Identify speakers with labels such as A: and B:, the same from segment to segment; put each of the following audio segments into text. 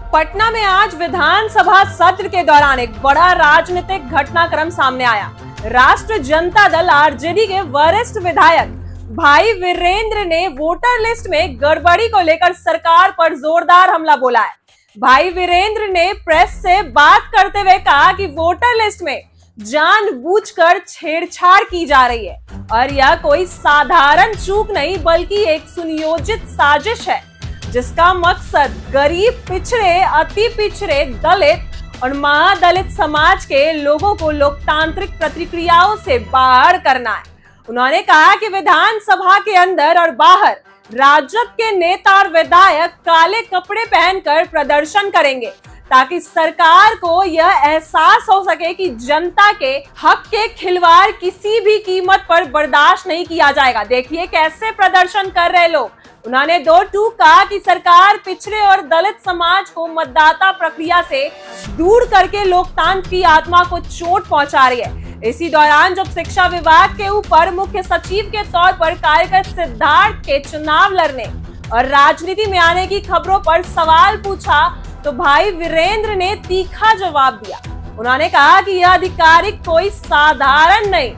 A: पटना में आज विधानसभा सत्र के दौरान एक बड़ा राजनीतिक घटनाक्रम सामने आया। राष्ट्रीय जनता दल आरजेडी के वरिष्ठ विधायक भाई वीरेंद्र ने वोटर लिस्ट में गड़बड़ी को लेकर सरकार पर जोरदार हमला बोला है। भाई वीरेंद्र ने प्रेस से बात करते हुए कहा कि वोटर लिस्ट में जानबूझकर छेड़छाड़ की जा रही है और यह कोई साधारण चूक नहीं बल्कि एक सुनियोजित साजिश है, जिसका मकसद गरीब, पिछड़े, अति पिछड़े, दलित और महादलित समाज के लोगों को लोकतांत्रिक प्रक्रियाओं से बाहर करना है। उन्होंने कहा कि विधानसभा के अंदर और बाहर राजद के नेता और विधायक काले कपड़े पहनकर प्रदर्शन करेंगे ताकि सरकार को यह एहसास हो सके कि जनता के हक के खिलवाड़ किसी भी कीमत पर बर्दाश्त नहीं किया जाएगा। देखिए कैसे प्रदर्शन कर रहे लोग। उन्होंने दो टूक कहा कि सरकार पिछड़े और दलित समाज को मतदाता प्रक्रिया से दूर करके लोकतंत्र की आत्मा को चोट पहुंचा रही है। इसी दौरान जब शिक्षा विभाग के ऊपर मुख्य सचिव के तौर पर कार्यरत सिद्धार्थ के चुनाव लड़ने और राजनीति में आने की खबरों पर सवाल पूछा तो भाई वीरेंद्र ने तीखा जवाब दिया। उन्होंने कहा कि यह अधिकारी कोई साधारण नहीं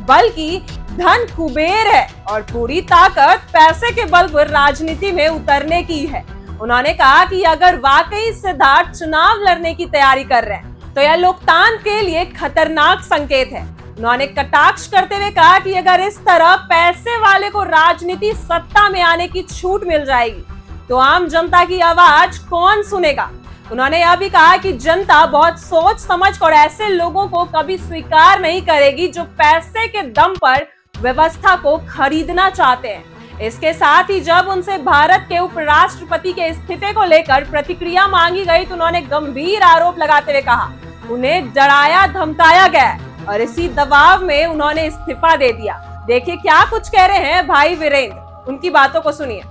A: बल्कि धन कुबेर है और पूरी ताकत पैसे के बल पर राजनीति में उतरने की है। उन्होंने कहा कि अगर वाकई सिद्धार्थ चुनाव लड़ने की तैयारी कर रहे हैं तो यह लोकतंत्र के लिए खतरनाक संकेत है। उन्होंने कटाक्ष करते हुए कहा कि अगर इस तरह पैसे वाले को राजनीति सत्ता में आने की छूट मिल जाएगी तो आम जनता की आवाज कौन सुनेगा। उन्होंने यह भी कहा कि जनता बहुत सोच समझ कर ऐसे लोगों को कभी स्वीकार नहीं करेगी जो पैसे के दम पर व्यवस्था को खरीदना चाहते हैं। इसके साथ ही जब उनसे भारत के उपराष्ट्रपति के इस्तीफे को लेकर प्रतिक्रिया मांगी गई तो उन्होंने गंभीर आरोप लगाते हुए कहा उन्हें डराया धमकाया गया और इसी दबाव में उन्होंने इस्तीफा दे दिया। देखिए क्या कुछ कह रहे हैं भाई वीरेंद्र, उनकी बातों को सुनिए।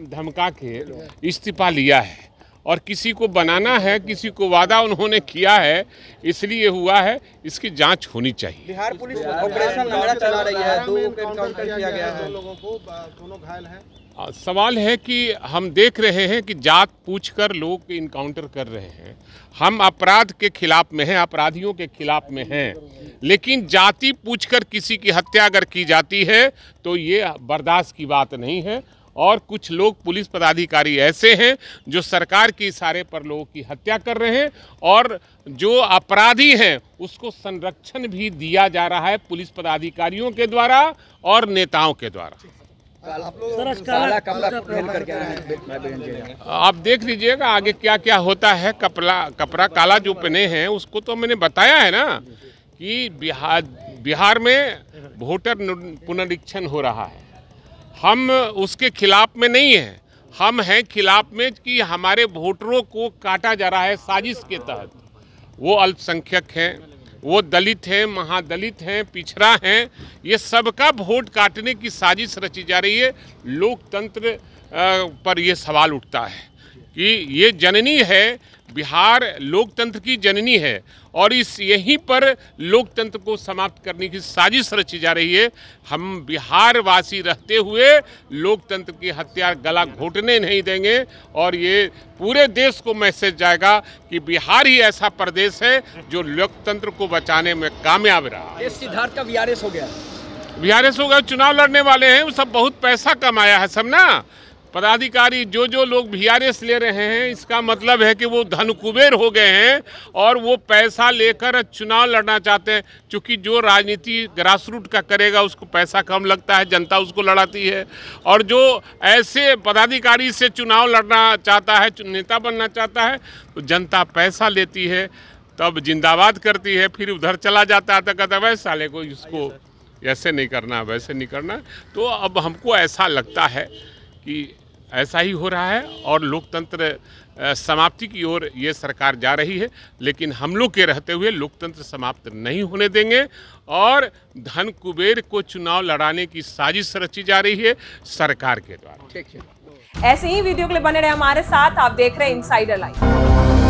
B: धमका के इस्तीफा लिया है और किसी को बनाना है, किसी को वादा उन्होंने किया है, इसलिए हुआ है। इसकी जांच होनी चाहिए।
C: बिहार पुलिस ऑपरेशन लंगड़ा चला रही है, दो एनकाउंटर किया गया है, लोगों को दोनों घायल हैं।
B: सवाल है कि हम देख रहे हैं कि जात पूछकर लोग इनकाउंटर कर रहे हैं। हम अपराध के खिलाफ में हैं, अपराधियों के खिलाफ में हैं, लेकिन जाति पूछकर किसी की हत्या अगर की जाती है तो ये बर्दाश्त की बात नहीं है। और कुछ लोग पुलिस पदाधिकारी ऐसे हैं जो सरकार के इशारे पर लोगों की हत्या कर रहे हैं और जो अपराधी हैं उसको संरक्षण भी दिया जा रहा है पुलिस पदाधिकारियों के द्वारा और नेताओं के द्वारा। आप देख लीजिएगा आगे क्या क्या होता है। कपड़ा काला जो पहने हैं उसको तो मैंने बताया है ना कि बिहार में वोटर पुनरीक्षण हो रहा है। हम उसके खिलाफ में नहीं हैं, हम हैं खिलाफ में कि हमारे वोटरों को काटा जा रहा है साजिश के तहत। वो अल्पसंख्यक हैं, वो दलित हैं, महादलित हैं, पिछड़ा हैं, ये सबका वोट काटने की साजिश रची जा रही है। लोकतंत्र पर ये सवाल उठता है कि ये जननी है, बिहार लोकतंत्र की जननी है और इस यहीं पर लोकतंत्र को समाप्त करने की साजिश रची जा रही है। हम बिहार वासी रहते हुए लोकतंत्र की हत्या गला घोटने नहीं देंगे और ये पूरे देश को मैसेज जाएगा कि बिहार ही ऐसा प्रदेश है जो लोकतंत्र को बचाने में कामयाब रहा।
C: ये सिद्धार्थ का वीआरएस हो गया,
B: वीआरएस हो गया। चुनाव लड़ने वाले हैं वो सब बहुत पैसा कमाया है सब ना। पदाधिकारी जो लोग वीआरएस ले रहे हैं इसका मतलब है कि वो धन कुबेर हो गए हैं और वो पैसा लेकर चुनाव लड़ना चाहते हैं। क्योंकि जो राजनीति ग्रासरूट का करेगा उसको पैसा कम लगता है, जनता उसको लड़ाती है। और जो ऐसे पदाधिकारी से चुनाव लड़ना चाहता है, नेता बनना चाहता है, तो जनता पैसा लेती है, तब जिंदाबाद करती है, फिर उधर चला जाता है तो कहता है वैसे साले को इसको ऐसे नहीं करना, वैसे नहीं करना। तो अब हमको ऐसा लगता है कि ऐसा ही हो रहा है और लोकतंत्र समाप्ति की ओर ये सरकार जा रही है, लेकिन हम लोग के रहते हुए लोकतंत्र समाप्त नहीं होने देंगे और धन कुबेर को चुनाव लड़ाने की साजिश रची जा रही है सरकार के द्वारा।
A: ऐसे ही वीडियो के लिए बने रहे हमारे साथ। आप देख रहे हैं इनसाइडर लाइव।